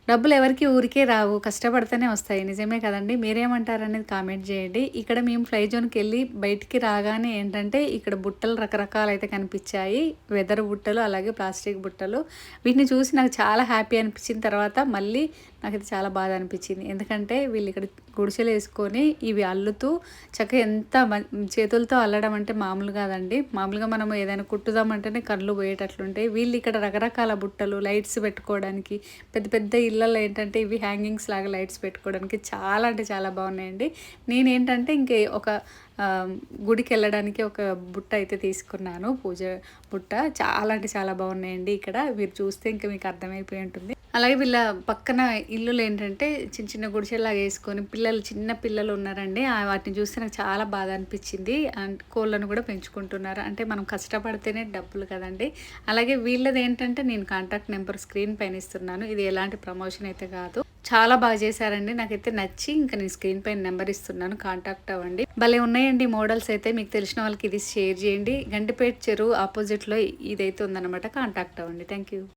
డబ్బులు ఎవరికీ ఊరికే రావు. కష్టపడితేనే వస్తాయి. నిజమే కదండీ! మీరేమంటారనేది కామెంట్ జేయండి. ఇక్కడ మేము ఫ్లై జోన్‌కెళ్ళి బయటికి రాగానే ఏంటంటే, ఇక్కడ బుట్టలు రకరకాలైతే కనిపిచ్చాయి. వెదర్ బుట్టలు, అలాగే ప్లాస్టిక్ బుట్టలు. వీటిని చూసి నాకు చాలా హ్యాపీ అనిపిచ్చిన తర్వాత మళ్ళీ నాకైతే చాలా బాధ అనిపిచ్చింది. ఎందుకంటే, వీళ్ళిక్కడ గుడిసెలేసుకొని ఇవి అల్లుతూ చక్కగా ఎంత చేతులతో అల్లడం అంటే మామూలు కాదండి. మామూలుగా మనం ఏదైనా కుట్టుదామంటేనే కళ్ళు పోయేటట్లుంటాయి. వీళ్ళు ఇక్కడ రకరకాల బుట్టలు, లైట్స్ పెట్టుకోవడానికి పెద్ద పెద్ద ఇళ్ళల్లో ఏంటంటే ఇవి హ్యాంగింగ్స్ లాగా లైట్స్ పెట్టుకోవడానికి చాలా అంటే చాలా బాగున్నాయండి. నేనేంటంటే ఇంకే ఒక గుడికెళ్ళడానికి ఒక బుట్ట అయితే తీసుకున్నాను. పూజ బుట్ట. చాలా అంటే చాలా బాగున్నాయండి ఇక్కడ. మీరు చూస్తే ఇంక మీకు అర్థమైపోయి ఉంటుంది. అలాగే వీళ్ళ పక్కన ఇల్లులేంటంటే చిన్న చిన్న గుడిసెల్లాగా యేసుకొని చిన్న పిల్లలు ఉన్నారండి. వాటిని చూస్తే నాకు చాలా బాధ అనిపిచ్చింది. అండ్ కోళ్ళను కూడా పెంచుకుంటున్నారు. అంటే మనం కష్టపడితేనే డబ్బులు కదండీ! అలాగే వీళ్ళదేంటంటే నేను కాంటాక్ట్ నెంబర్ స్క్రీన్ పైన ఇస్తున్నాను. ఇది ఎలాంటి ప్రమోషన్ అయితే కాదు. చాలా బాగా చేశారండి. నాకైతే నచ్చి ఇంక నేను స్క్రీన్ పైన నెంబర్ ఇస్తున్నాను. కాంటాక్ట్ అవ్వండి. భలే ఉన్నాయండి మోడల్స్ అయితే. మీకు తెలిసిన వాళ్ళకి ఇది షేర్ చేయండి. గండిపేట చెరువు ఆపోజిట్‌లో ఇదైతే ఉందన్నమాట. కాంటాక్ట్ అవ్వండి. Thank you.